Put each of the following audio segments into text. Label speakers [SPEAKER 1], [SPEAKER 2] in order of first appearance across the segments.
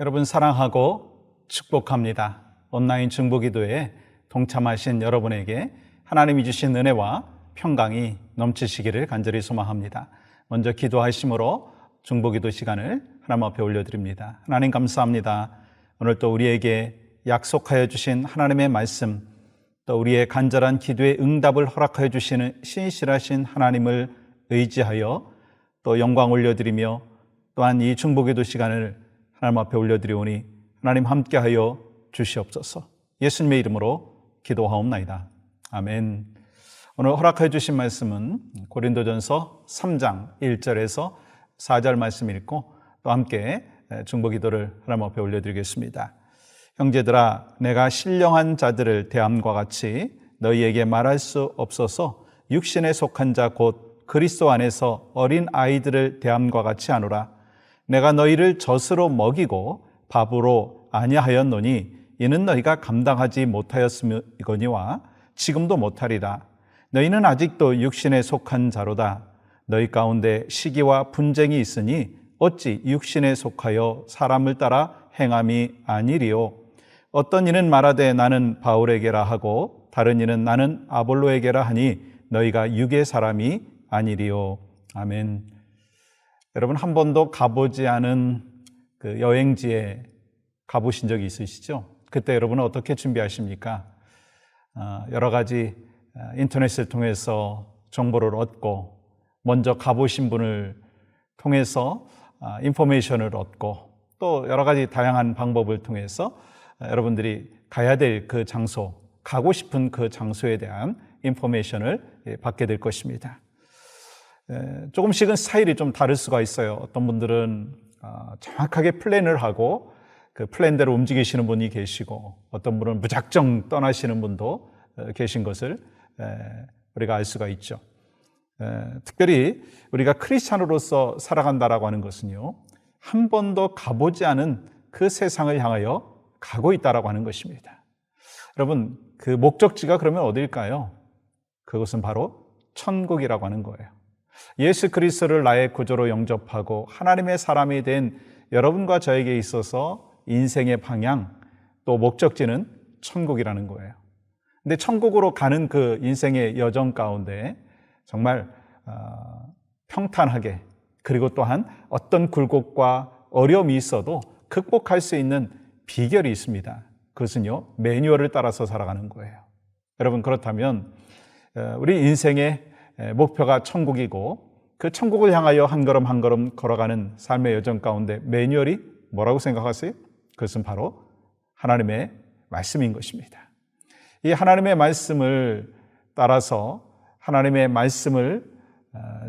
[SPEAKER 1] 여러분 사랑하고 축복합니다. 온라인 중보기도에 동참하신 여러분에게 하나님이 주신 은혜와 평강이 넘치시기를 간절히 소망합니다. 먼저 기도하심으로 중보기도 시간을 하나님 앞에 올려드립니다. 하나님 감사합니다. 오늘 또 우리에게 약속하여 주신 하나님의 말씀, 또 우리의 간절한 기도의 응답을 허락하여 주시는 신실하신 하나님을 의지하여 또 영광 올려드리며 또한 이 중보기도 시간을 하나님 앞에 올려드리오니 하나님 함께하여 주시옵소서. 예수님의 이름으로 기도하옵나이다. 아멘. 오늘 허락하여 주신 말씀은 고린도전서 3장 1절에서 4절 말씀 읽고 또 함께 중보기도를 하나님 앞에 올려드리겠습니다. 형제들아, 내가 신령한 자들을 대함과 같이 너희에게 말할 수 없어서 육신에 속한 자 곧 그리스도 안에서 어린 아이들을 대함과 같이 하노라. 내가 너희를 젖으로 먹이고 밥으로 아니하였노니 이는 너희가 감당하지 못하였음이거니와 지금도 못하리라. 너희는 아직도 육신에 속한 자로다. 너희 가운데 시기와 분쟁이 있으니 어찌 육신에 속하여 사람을 따라 행함이 아니리요. 어떤 이는 말하되 나는 바울에게라 하고 다른 이는 나는 아볼로에게라 하니 너희가 육의 사람이 아니리요. 아멘. 여러분 한 번도 가보지 않은 그 여행지에 가보신 적이 있으시죠? 그때 여러분은 어떻게 준비하십니까? 여러 가지 인터넷을 통해서 정보를 얻고 먼저 가보신 분을 통해서 인포메이션을 얻고 또 여러 가지 다양한 방법을 통해서 여러분들이 가야 될 그 장소, 가고 싶은 그 장소에 대한 인포메이션을 받게 될 것입니다. 조금씩은 스타일이 좀 다를 수가 있어요. 어떤 분들은 정확하게 플랜을 하고 그 플랜대로 움직이시는 분이 계시고 어떤 분은 무작정 떠나시는 분도 계신 것을 우리가 알 수가 있죠. 특별히 우리가 크리스찬으로서 살아간다라고 하는 것은요, 한 번도 가보지 않은 그 세상을 향하여 가고 있다라고 하는 것입니다. 여러분, 그 목적지가 그러면 어딜까요? 그것은 바로 천국이라고 하는 거예요. 예수 그리스도를 나의 구주로 영접하고 하나님의 사람이 된 여러분과 저에게 있어서 인생의 방향 또 목적지는 천국이라는 거예요. 근데 천국으로 가는 그 인생의 여정 가운데 정말 평탄하게 그리고 또한 어떤 굴곡과 어려움이 있어도 극복할 수 있는 비결이 있습니다. 그것은요, 매뉴얼을 따라서 살아가는 거예요. 여러분, 그렇다면 우리 인생의 목표가 천국이고 그 천국을 향하여 한 걸음 한 걸음 걸어가는 삶의 여정 가운데 매뉴얼이 뭐라고 생각하세요? 그것은 바로 하나님의 말씀인 것입니다. 이 하나님의 말씀을 따라서 하나님의 말씀을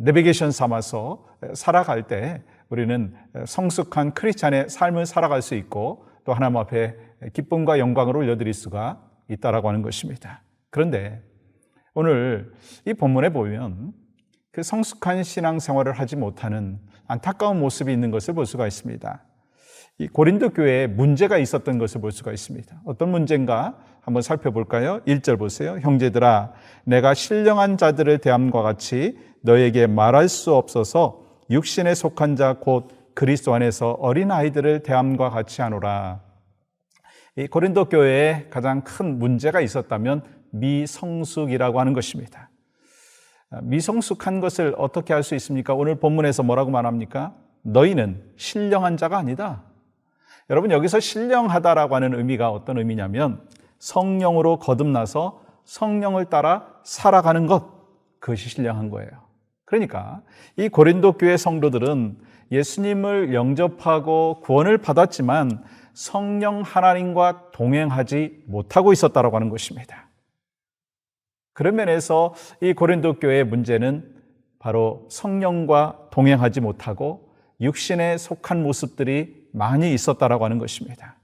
[SPEAKER 1] 내비게이션 삼아서 살아갈 때 우리는 성숙한 크리스찬의 삶을 살아갈 수 있고 또 하나님 앞에 기쁨과 영광을 올려드릴 수가 있다라고 하는 것입니다. 그런데 오늘 이 본문에 보면 그 성숙한 신앙생활을 하지 못하는 안타까운 모습이 있는 것을 볼 수가 있습니다. 이 고린도 교회에 문제가 있었던 것을 볼 수가 있습니다. 어떤 문제인가 한번 살펴볼까요? 1절 보세요. 형제들아, 내가 신령한 자들을 대함과 같이 너에게 말할 수 없어서 육신에 속한 자 곧 그리스도 안에서 어린 아이들을 대함과 같이 하노라. 이 고린도 교회에 가장 큰 문제가 있었다면 미성숙이라고 하는 것입니다. 미성숙한 것을 어떻게 할 수 있습니까? 오늘 본문에서 뭐라고 말합니까? 너희는 신령한 자가 아니다. 여러분, 여기서 신령하다라고 하는 의미가 어떤 의미냐면 성령으로 거듭나서 성령을 따라 살아가는 것, 그것이 신령한 거예요. 그러니까 이 고린도 교회 성도들은 예수님을 영접하고 구원을 받았지만 성령 하나님과 동행하지 못하고 있었다라고 하는 것입니다. 그런 면에서 이 고린도 교회의 문제는 바로 성령과 동행하지 못하고 육신에 속한 모습들이 많이 있었다라고 하는 것입니다.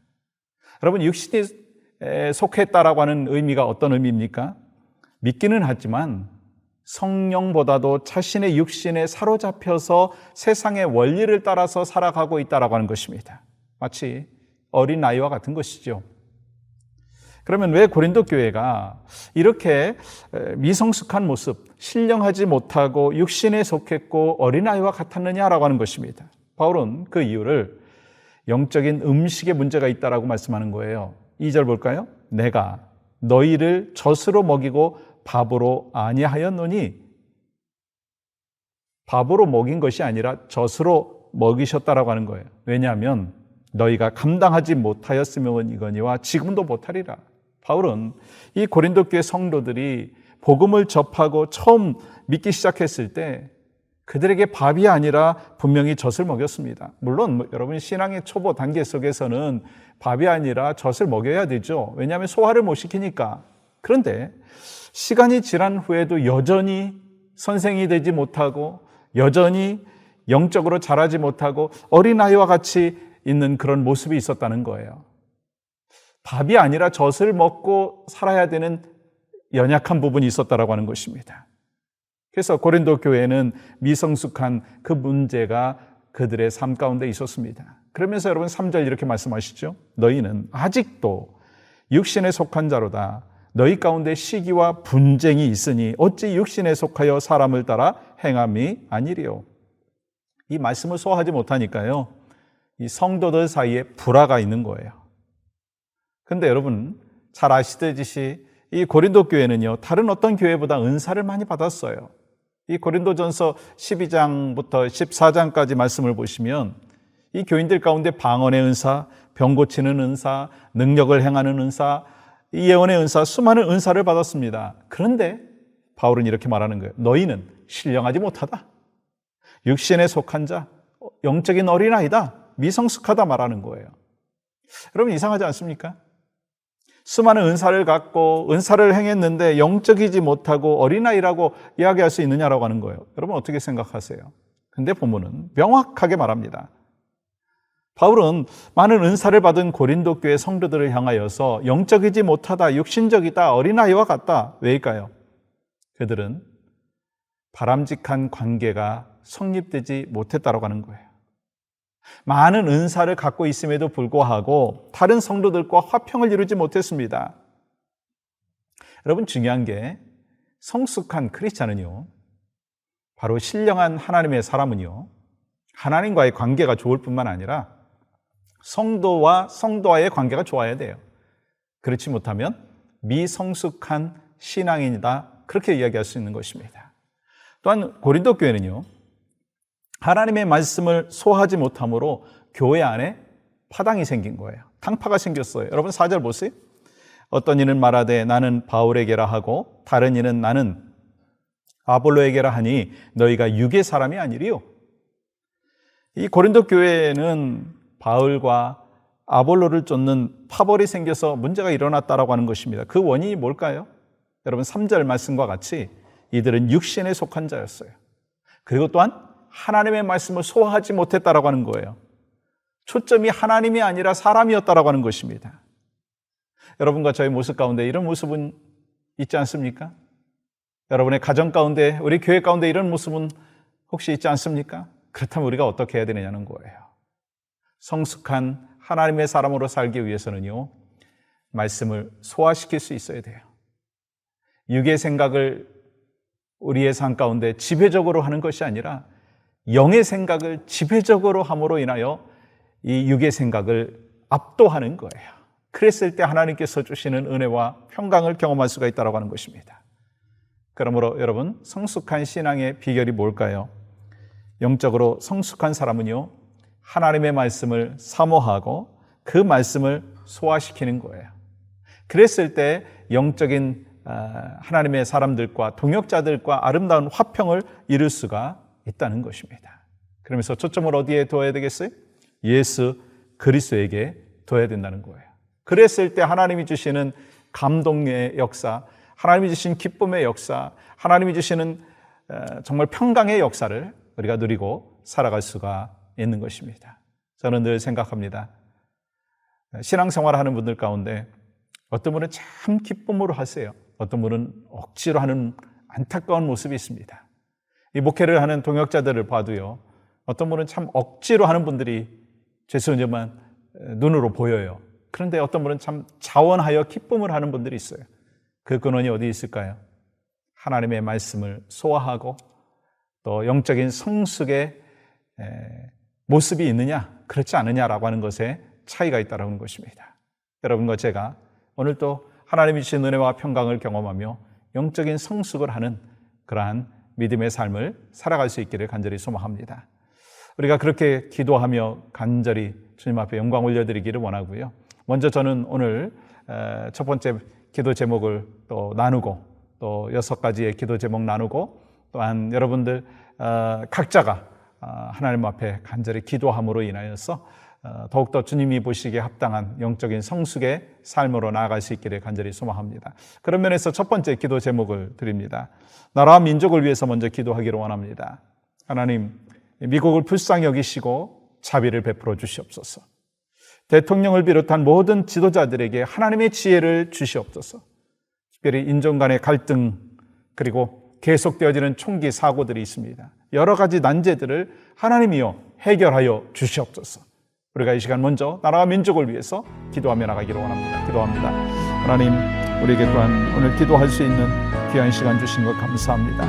[SPEAKER 1] 여러분, 육신에 속했다라고 하는 의미가 어떤 의미입니까? 믿기는 하지만 성령보다도 자신의 육신에 사로잡혀서 세상의 원리를 따라서 살아가고 있다라고 하는 것입니다. 마치 어린아이와 같은 것이죠. 그러면 왜 고린도 교회가 이렇게 미성숙한 모습, 신령하지 못하고 육신에 속했고 어린아이와 같았느냐라고 하는 것입니다. 바울은 그 이유를 영적인 음식에 문제가 있다라고 말씀하는 거예요. 2절 볼까요? 내가 너희를 젖으로 먹이고 밥으로 아니하였노니, 밥으로 먹인 것이 아니라 젖으로 먹이셨다라고 하는 거예요. 왜냐하면 너희가 감당하지 못하였으면이거니와 지금도 못하리라. 바울은 이 고린도 교회 성도들이 복음을 접하고 처음 믿기 시작했을 때 그들에게 밥이 아니라 분명히 젖을 먹였습니다. 물론 여러분 신앙의 초보 단계 속에서는 밥이 아니라 젖을 먹여야 되죠. 왜냐하면 소화를 못 시키니까. 그런데 시간이 지난 후에도 여전히 선생이 되지 못하고 여전히 영적으로 자라지 못하고 어린아이와 같이 있는 그런 모습이 있었다는 거예요. 밥이 아니라 젖을 먹고 살아야 되는 연약한 부분이 있었다라고 하는 것입니다. 그래서 고린도 교회는 미성숙한 그 문제가 그들의 삶 가운데 있었습니다. 그러면서 여러분 3절 이렇게 말씀하시죠. 너희는 아직도 육신에 속한 자로다. 너희 가운데 시기와 분쟁이 있으니 어찌 육신에 속하여 사람을 따라 행함이 아니리요. 이 말씀을 소화하지 못하니까요, 이 성도들 사이에 불화가 있는 거예요. 근데 여러분 잘 아시듯이 이 고린도 교회는요, 다른 어떤 교회보다 은사를 많이 받았어요. 이 고린도전서 12장부터 14장까지 말씀을 보시면 이 교인들 가운데 방언의 은사, 병 고치는 은사, 능력을 행하는 은사, 이 예언의 은사, 수많은 은사를 받았습니다. 그런데 바울은 이렇게 말하는 거예요. 너희는 신령하지 못하다. 육신에 속한 자, 영적인 어린아이다. 미성숙하다 말하는 거예요. 여러분 이상하지 않습니까? 수많은 은사를 갖고 은사를 행했는데 영적이지 못하고 어린아이라고 이야기할 수 있느냐라고 하는 거예요. 여러분 어떻게 생각하세요? 근데 본문은 명확하게 말합니다. 바울은 많은 은사를 받은 고린도 교회 성도들을 향하여서 영적이지 못하다, 육신적이다, 어린아이와 같다. 왜일까요? 그들은 바람직한 관계가 성립되지 못했다고 하는 거예요. 많은 은사를 갖고 있음에도 불구하고 다른 성도들과 화평을 이루지 못했습니다. 여러분 중요한 게 성숙한 크리스찬은요, 바로 신령한 하나님의 사람은요, 하나님과의 관계가 좋을 뿐만 아니라 성도와 성도와의 관계가 좋아야 돼요. 그렇지 못하면 미성숙한 신앙인이다, 그렇게 이야기할 수 있는 것입니다. 또한 고린도 교회는요, 하나님의 말씀을 소화하지 못함으로 교회 안에 파당이 생긴 거예요. 당파가 생겼어요. 여러분 4절 보세요. 어떤 이는 말하되 나는 바울에게라 하고 다른 이는 나는 아볼로에게라 하니 너희가 육의 사람이 아니리요. 이 고린도 교회에는 바울과 아볼로를 쫓는 파벌이 생겨서 문제가 일어났다라고 하는 것입니다. 그 원인이 뭘까요? 여러분 3절 말씀과 같이 이들은 육신에 속한 자였어요. 그리고 또한 하나님의 말씀을 소화하지 못했다라고 하는 거예요. 초점이 하나님이 아니라 사람이었다라고 하는 것입니다. 여러분과 저의 모습 가운데 이런 모습은 있지 않습니까? 여러분의 가정 가운데, 우리 교회 가운데 이런 모습은 혹시 있지 않습니까? 그렇다면 우리가 어떻게 해야 되느냐는 거예요. 성숙한 하나님의 사람으로 살기 위해서는요, 말씀을 소화시킬 수 있어야 돼요. 육의 생각을 우리의 삶 가운데 지배적으로 하는 것이 아니라 영의 생각을 지배적으로 함으로 인하여 이 육의 생각을 압도하는 거예요. 그랬을 때 하나님께서 주시는 은혜와 평강을 경험할 수가 있다고 하는 것입니다. 그러므로 여러분, 성숙한 신앙의 비결이 뭘까요? 영적으로 성숙한 사람은요, 하나님의 말씀을 사모하고 그 말씀을 소화시키는 거예요. 그랬을 때 영적인 하나님의 사람들과 동역자들과 아름다운 화평을 이룰 수가 있다는 것입니다. 그러면서 초점을 어디에 둬야 되겠어요? 예수 그리스도에게 둬야 된다는 거예요. 그랬을 때 하나님이 주시는 감동의 역사, 하나님이 주신 기쁨의 역사, 하나님이 주시는 정말 평강의 역사를 우리가 누리고 살아갈 수가 있는 것입니다. 저는 늘 생각합니다. 신앙생활을 하는 분들 가운데 어떤 분은 참 기쁨으로 하세요. 어떤 분은 억지로 하는 안타까운 모습이 있습니다. 이 목회를 하는 동역자들을 봐도요, 어떤 분은 참 억지로 하는 분들이 죄송하지만 눈으로 보여요. 그런데 어떤 분은 참 자원하여 기쁨을 하는 분들이 있어요. 그 근원이 어디 있을까요? 하나님의 말씀을 소화하고 또 영적인 성숙의 모습이 있느냐, 그렇지 않느냐라고 하는 것에 차이가 있다는 것입니다. 여러분과 제가 오늘 또 하나님이 주신 은혜와 평강을 경험하며 영적인 성숙을 하는 그러한 믿음의 삶을 살아갈 수 있기를 간절히 소망합니다. 우리가 그렇게 기도하며 간절히 주님 앞에 영광 올려드리기를 원하고요. 먼저 저는 오늘 첫 번째 기도 제목을 또 나누고 또 6가지의 기도 제목 나누고 또한 여러분들 각자가 하나님 앞에 간절히 기도함으로 인하여서 더욱더 주님이 보시기에 합당한 영적인 성숙의 삶으로 나아갈 수 있기를 간절히 소망합니다. 그런 면에서 첫 번째 기도 제목을 드립니다. 나라와 민족을 위해서 먼저 기도하기를 원합니다. 하나님, 미국을 불쌍히 여기시고 자비를 베풀어 주시옵소서. 대통령을 비롯한 모든 지도자들에게 하나님의 지혜를 주시옵소서. 특별히 인종 간의 갈등 그리고 계속되어지는 총기 사고들이 있습니다. 여러 가지 난제들을 하나님이여 해결하여 주시옵소서. 우리가 이 시간 먼저 나라와 민족을 위해서 기도하며 나가기를 원합니다. 기도합니다. 하나님, 우리에게 또한 오늘 기도할 수 있는 귀한 시간 주신 것 감사합니다.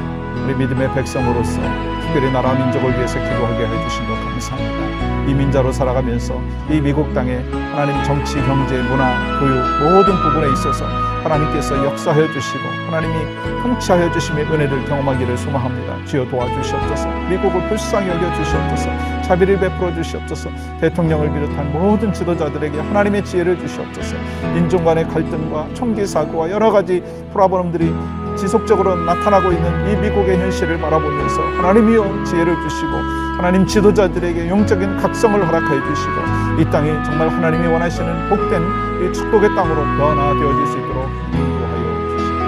[SPEAKER 1] 우리 믿음의 백성으로서 특별히 나라와 민족을 위해서 기도하게 해주신 것 감사합니다. 이민자로 살아가면서 이 미국 땅에 하나님 정치, 경제, 문화, 교육 모든 부분에 있어서 하나님께서 역사하여 주시고 하나님이 통치하여 주심의 은혜를 경험하기를 소망합니다. 주여 도와주시옵소서. 미국을 불쌍히 여겨주시옵소서. 자비를 베풀어 주시옵소서. 대통령을 비롯한 모든 지도자들에게 하나님의 지혜를 주시옵소서. 인종 간의 갈등과 총기 사고와 여러 가지 프로블럼들이 지속적으로 나타나고 있는 이 미국의 현실을 바라보면서 하나님이여 지혜를 주시고 하나님 지도자들에게 영적인 각성을 허락하여 주시고 이 땅이 정말 하나님이 원하시는 복된 이 축복의 땅으로 변화되어질 수 있도록 인도하여 주시옵소서.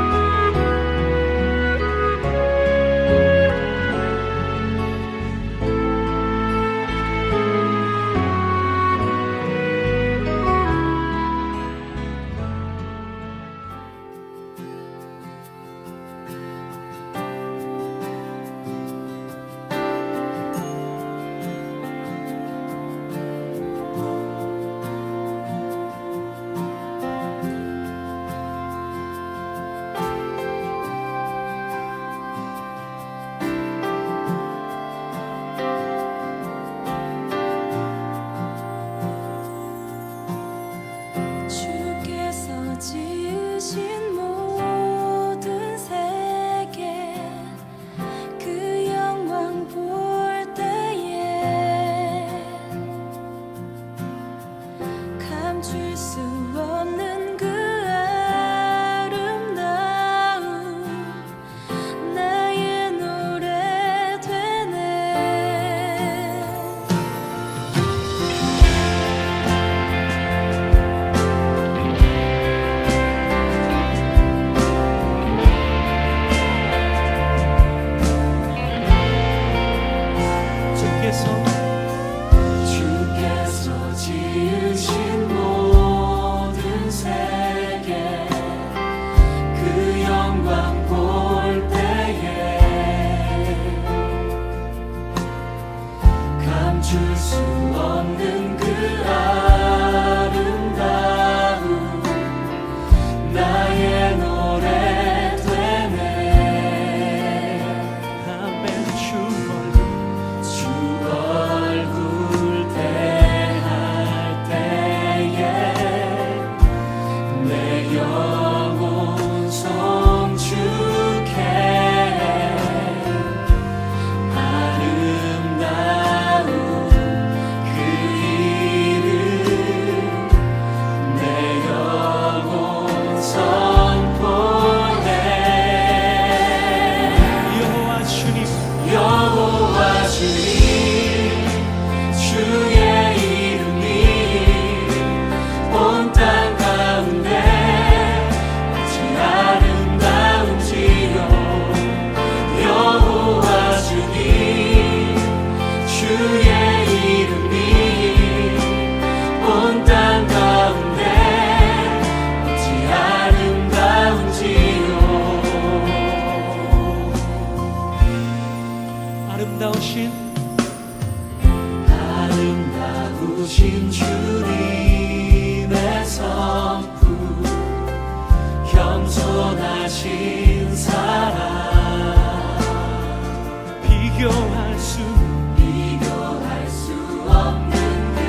[SPEAKER 2] 아름다우신 주님의 선품 겸손하신 사랑 비교할 수 없는 그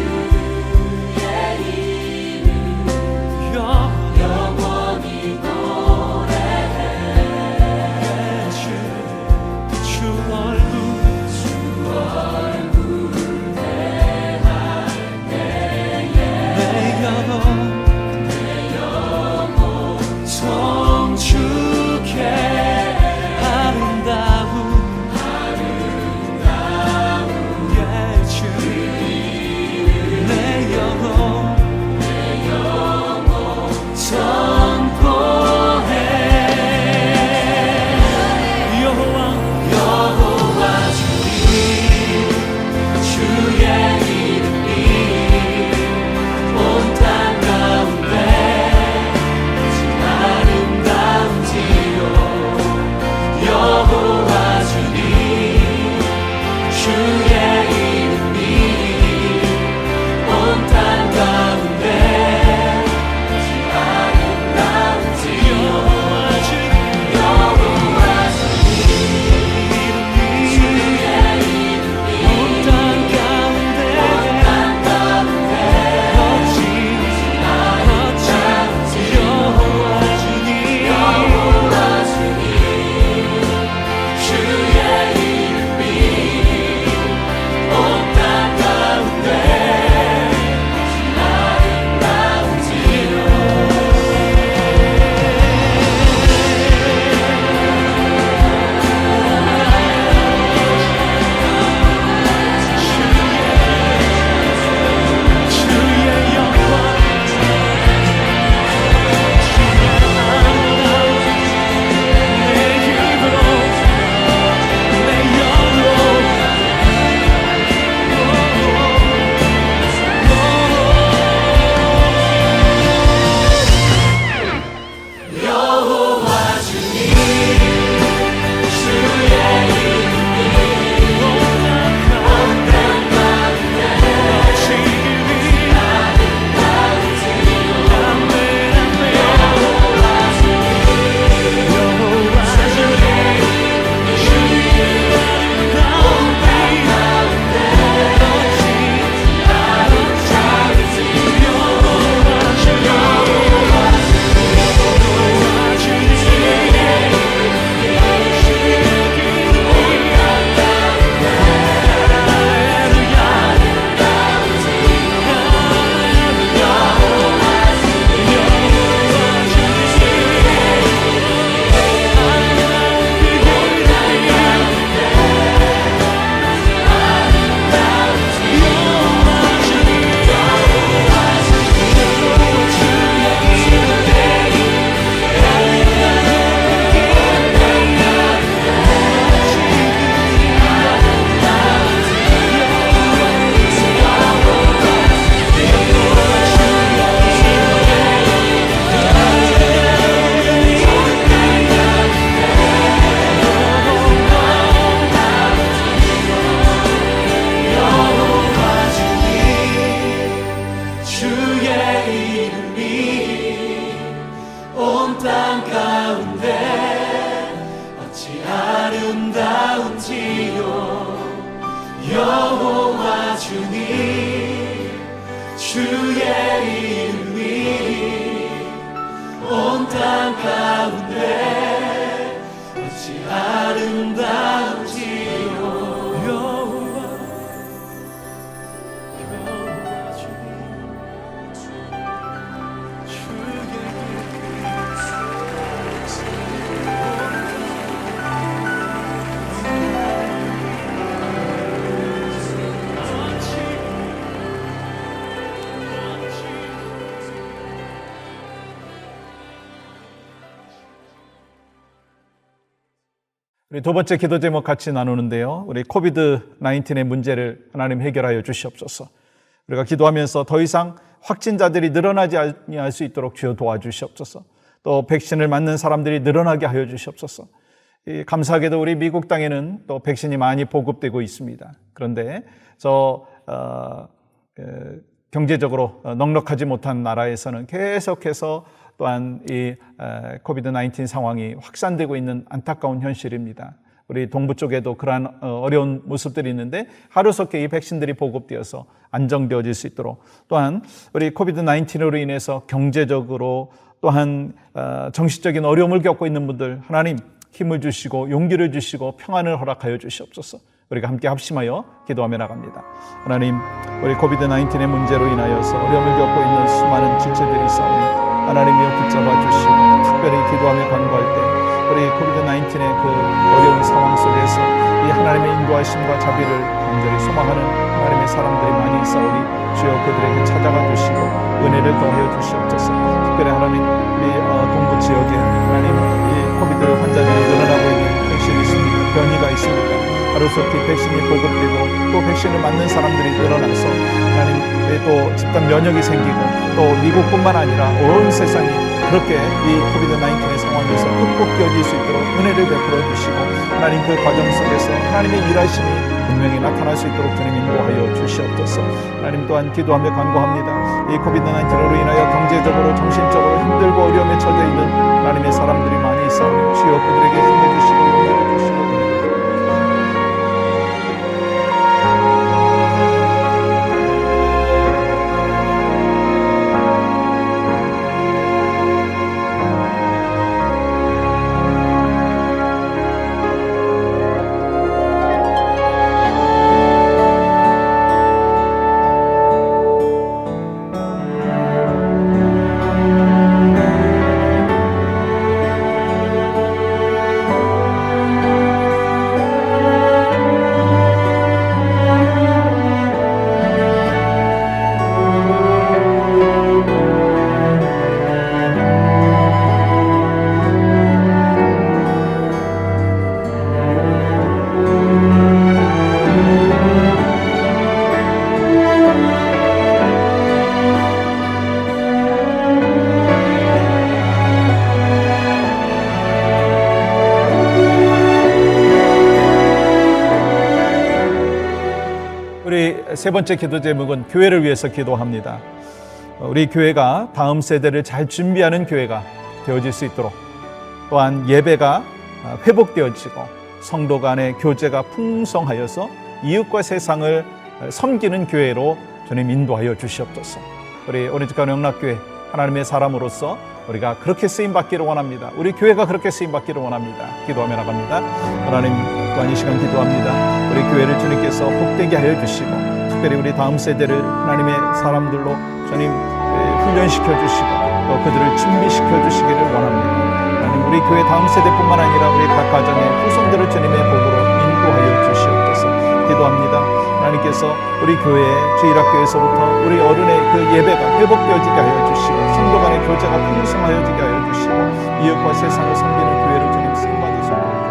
[SPEAKER 2] 주의 이름이 온 땅 가운데 아름다운지요. 여호와 주님 주의 이름이 온 땅 가운데 멋진 여호와 주님 주의 이름이 온 땅 가운데 아름다운지요. 주의 영광 내 힘으로 내 영으로 여호와 주님 주의 이름이 온 땅 가운데 지금이 아름다운지요. 여호와 주님 여호와 주님 주의 아름다운 땅 가운데 멋진 아름다운지요. 여호와 주님 온 땅 가운데 어찌 아름다운지요. 여호와 주님 주의 이름이 온 땅 가운데 어찌 아름다운지요. 여호와 주님
[SPEAKER 1] 우리 두 번째 기도 제목 같이 나누는데요. 우리 코비드-19의 문제를 하나님 해결하여 주시옵소서. 우리가 기도하면서 더 이상 확진자들이 늘어나지 아니할 수 있도록 주여 도와주시옵소서. 또 백신을 맞는 사람들이 늘어나게 하여 주시옵소서. 감사하게도 우리 미국 땅에는 또 백신이 많이 보급되고 있습니다. 그런데 경제적으로 넉넉하지 못한 나라에서는 계속해서 또한 이 코비드-19 상황이 확산되고 있는 안타까운 현실입니다. 우리 동부 쪽에도 그러한 어려운 모습들이 있는데 하루속히 이 백신들이 보급되어서 안정되어질 수 있도록, 또한 우리 코비드-19으로 인해서 경제적으로 또한 정신적인 어려움을 겪고 있는 분들, 하나님 힘을 주시고 용기를 주시고 평안을 허락하여 주시옵소서. 우리가 함께 합심하여 기도하며 나갑니다. 하나님, 우리 코비드-19의 문제로 인하여서 어려움을 겪고 있는 수많은 지체들이 있사오니 하나님이여 붙잡아 주시고, 특별히 기도하며 간구할 때 우리 코비드-19의 그 어려운 상황 속에서 이 하나님의 인도하심과 자비를 간절히 소망하는 하나님의 사람들이 많이 있사오니 주여 그들에게 찾아가 주시고 은혜를 더하여 주시옵소서. 특별히 하나님, 우리 동부 지역에 하나님 이 코비드 환자들이 늘어나고 있는 현실이 있습니다. 변이가 있습니다. 하루속히 백신이 보급되고 또 백신을 맞는 사람들이 늘어나서 하나님 또 집단 면역이 생기고 또 미국뿐만 아니라 온 세상이 그렇게 이 코비드-19의 상황에서 극복되어질 수 있도록 은혜를 베풀어 주시고, 하나님 그 과정 속에서 하나님의 일하심이 분명히 나타날 수 있도록 주님 인도하여 주시옵소서. 하나님 또한 기도하며 간구합니다. 이 코비드-19로 인하여 경제적으로 정신적으로 힘들고 어려움에 처져 있는 하나님의 사람들이 많이 있사오니 주여 그들에게 힘을 주시고 용기를 주시고 우리 세 번째 기도 제목은 교회를 위해서 기도합니다. 우리 교회가 다음 세대를 잘 준비하는 교회가 되어질 수 있도록, 또한 예배가 회복되어지고 성도 간의 교제가 풍성하여서 이웃과 세상을 섬기는 교회로 주님 인도하여 주시옵소서. 우리 오렌지카운 영락교회 하나님의 사람으로서 우리가 그렇게 쓰임받기를 원합니다. 우리 교회가 그렇게 쓰임받기를 원합니다. 기도하며 나갑니다. 하나님 또한 이 시간 기도합니다. 우리 교회를 주님께서 복되게 하여 주시고, 특별히 우리 다음 세대를 하나님의 사람들로 주님 훈련시켜 주시고 또 그들을 준비시켜 주시기를 원합니다. 하나님 우리 교회 다음 세대뿐만 아니라 우리 각 가정의 후손들을 주님의 복으로 인도하여 주시옵소서. 기도합니다. 하나님께서 우리 교회의 주일학교에서부터 우리 어른의 그 예배가 회복되어지게 하여 주시고 성도 간의 교제가 풍성하여지게 하여 주시고 이웃과 세상을 섬기는 교회를 주님 쓰임받으시옵소서.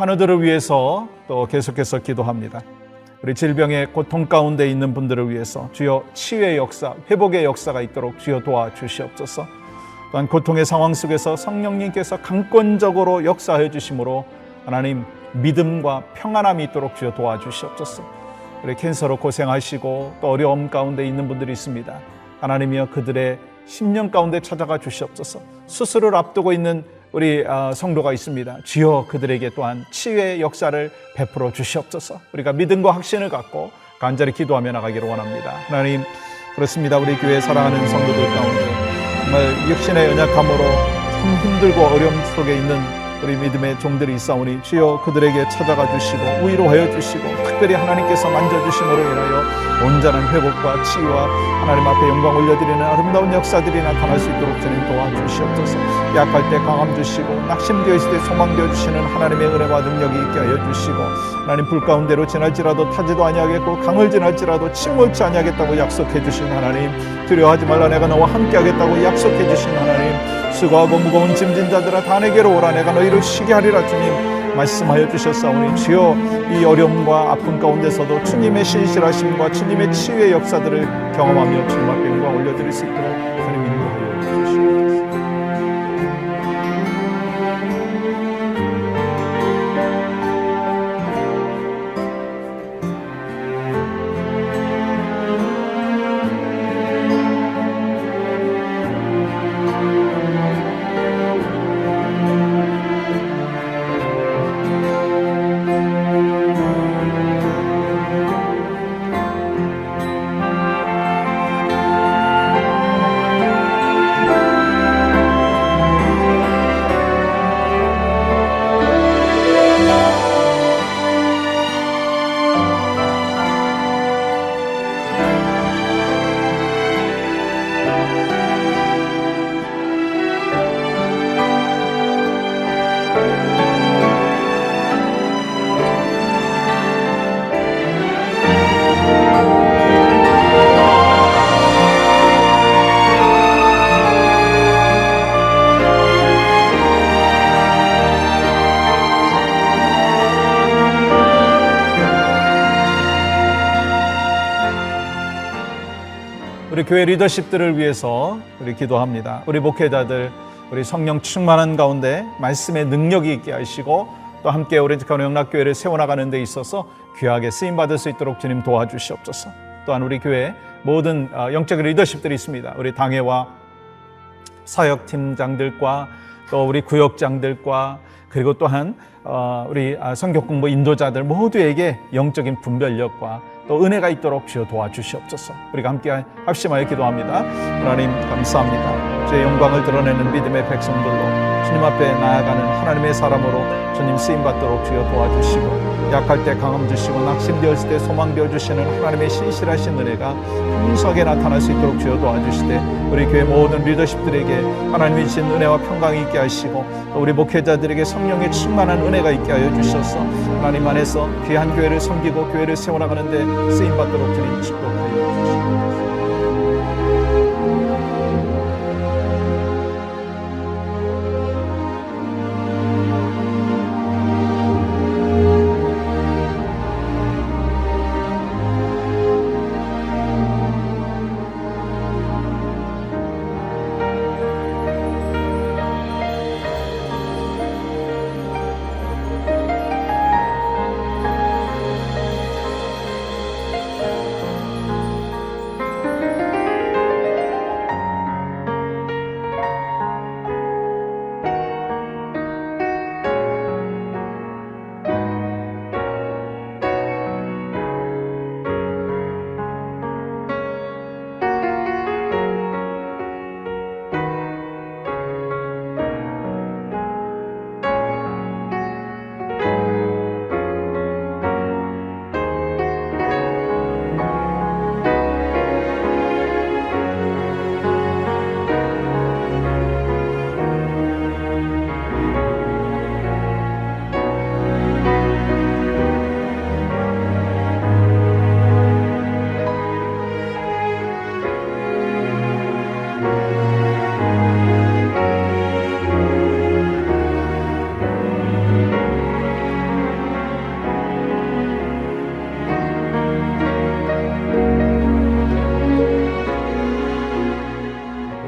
[SPEAKER 1] 환우들을 위해서 또 계속해서 기도합니다. 우리 질병의 고통 가운데 있는 분들을 위해서 주여 치유의 역사, 회복의 역사가 있도록 주여 도와주시옵소서. 또한 고통의 상황 속에서 성령님께서 강권적으로 역사해 주심으로 하나님 믿음과 평안함이 있도록 주여 도와주시옵소서. 우리 캔서로 고생하시고 또 어려움 가운데 있는 분들이 있습니다. 하나님이여 그들의 심령 가운데 찾아가 주시옵소서. 수술을 앞두고 있는 우리 성도가 있습니다. 주여 그들에게 또한 치유의 역사를 베풀어 주시옵소서. 우리가 믿음과 확신을 갖고 간절히 기도하며 나가기를 원합니다. 하나님 그렇습니다. 우리 교회 사랑하는 성도들 가운데 정말 육신의 연약함으로 참 힘들고 어려움 속에 있는 우리 믿음의 종들이 있사오니 주여 그들에게 찾아가 주시고 위로하여 주시고 특별히 하나님께서 만져주심으로 인하여 온전한 회복과 치유와 하나님 앞에 영광 올려드리는 아름다운 역사들이 나타날 수 있도록 주님 도와주시옵소서. 약할 때 강함 주시고 낙심되어 있을 때 소망되어 주시는 하나님의 은혜와 능력이 있게 하여 주시고 하나님 불 가운데로 지날지라도 타지도 아니하겠고 강을 지날지라도 침몰치 아니하겠다고 약속해 주신 하나님, 두려워하지 말라 내가 너와 함께 하겠다고 약속해 주신 하나님, 수고하고 무거운 짐진 자들아 다 내게로 오라 내가 너희를 쉬게 하리라 주님 말씀하여 주셨사오니 주여 이 어려움과 아픔 가운데서도 주님의 신실하심과 주님의 치유의 역사들을 경험하며 주님 앞에 영광 올려드릴 수 있도록 주님 인도하여 주시옵소서. 우리 교회 리더십들을 위해서 우리 기도합니다. 우리 목회자들, 우리 성령 충만한 가운데 말씀의 능력이 있게 하시고 또 함께 오렌지카운티 영락교회를 세워나가는 데 있어서 귀하게 쓰임받을 수 있도록 주님 도와주시옵소서. 또한 우리 교회 모든 영적 리더십들이 있습니다. 우리 당회와 사역팀장들과 또 우리 구역장들과 그리고 또한 우리 성경공부 인도자들 모두에게 영적인 분별력과 또 은혜가 있도록 주여 도와주시옵소서. 우리가 함께 합심하여 기도합니다. 하나님 감사합니다. 주의 영광을 드러내는 믿음의 백성들로 주님 앞에 나아가는 하나님의 사람으로 주님 쓰임받도록 주여 도와주시고 약할 때 강함 주시고 낙심되었을 때 소망 되어주시는 하나님의 신실하신 은혜가 풍성하게 나타날 수 있도록 주여 도와주시되 우리 교회 모든 리더십들에게 하나님이 주신 은혜와 평강이 있게 하시고 또 우리 목회자들에게 성령의 충만한 은혜가 있게 하여 주셔서 하나님 안에서 귀한 교회를 섬기고 교회를 세워나가는 데 쓰임받도록 주님 축복하여 주시옵소서.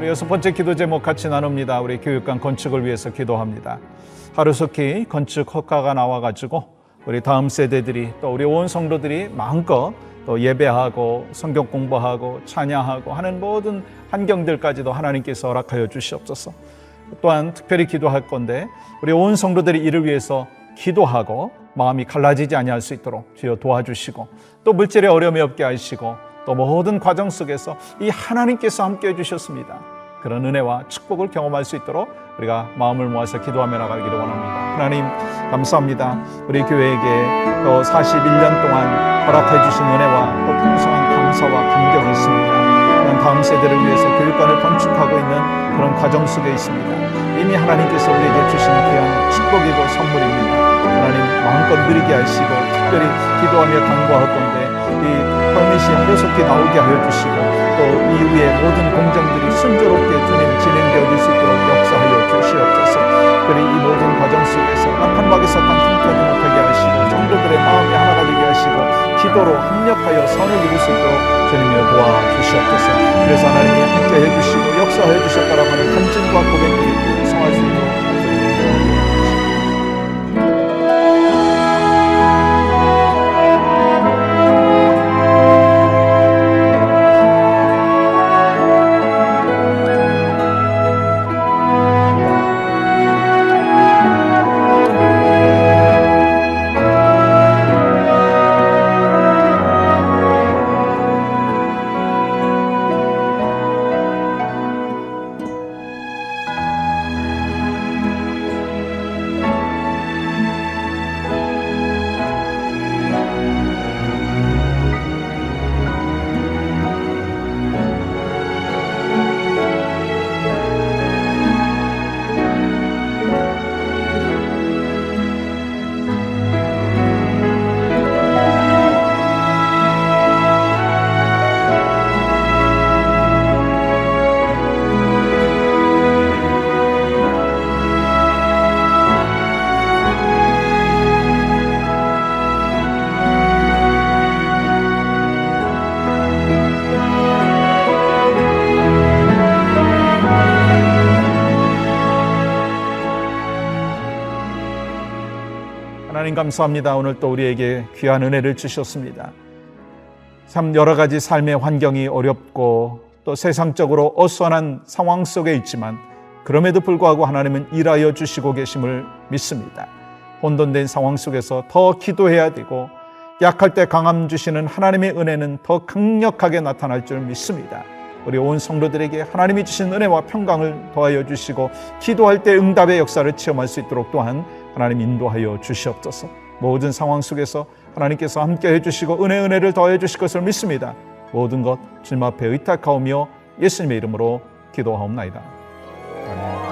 [SPEAKER 1] 여섯 번째 기도 제목 같이 나눕니다. 우리 교육관 건축을 위해서 기도합니다. 하루속히 건축 허가가 나와가지고 우리 다음 세대들이 또 우리 온 성도들이 마음껏 또 예배하고 성경 공부하고 찬양하고 하는 모든 환경들까지도 하나님께서 허락하여 주시옵소서. 또한 특별히 기도할 건데 우리 온 성도들이 이를 위해서 기도하고 마음이 갈라지지 아니할 수 있도록 주여 도와주시고 또 물질의 어려움이 없게 하시고 또 모든 과정 속에서 이 하나님께서 함께 해주셨습니다. 그런 은혜와 축복을 경험할 수 있도록 우리가 마음을 모아서 기도하며 나가기를 원합니다. 하나님 감사합니다. 우리 교회에게 또 41년 동안 허락해 주신 은혜와 또 풍성한 감사와 감격이 있습니다. 그런 다음 세대를 위해서 교육관을 건축하고 있는 그런 과정 속에 있습니다. 이미 하나님께서 우리에게 주시는 귀한 축복이고 선물입니다. 하나님 마음껏 누리게 하시고 특별히 기도하며 간구할 건데 이 permit이 하루속히 나오게 하여 주시고 또 이후에 모든 공정들이 순조롭게 주님 진행되어질 수 있도록 역사하여 주시옵소서. 그리 이 모든 과정 속에서 악한 마귀 사탄 틈타지 못하게 하시고 성도들의 마음이 하나가 되게 하시고 기도로 합력하여 선을 이룰 수 있도록 주님이여 도와주시옵소서. 그래서 하나님이 함께 해주시고 역사해 주셨다라고 하는 간증과 고백이 풍성할 수 있도록 하나님 감사합니다. 오늘 또 우리에게 귀한 은혜를 주셨습니다. 참 여러 가지 삶의 환경이 어렵고 또 세상적으로 어수선한 상황 속에 있지만 그럼에도 불구하고 하나님은 일하여 주시고 계심을 믿습니다. 혼돈된 상황 속에서 더 기도해야 되고 약할 때 강함 주시는 하나님의 은혜는 더 강력하게 나타날 줄 믿습니다. 우리 온 성도들에게 하나님이 주신 은혜와 평강을 더하여 주시고 기도할 때 응답의 역사를 체험할 수 있도록 또한 하나님 인도하여 주시옵소서. 모든 상황 속에서 하나님께서 함께 해주시고 은혜를 더해 주실 것을 믿습니다. 모든 것 주님 앞에 의탁하오며 예수님의 이름으로 기도하옵나이다. 아멘.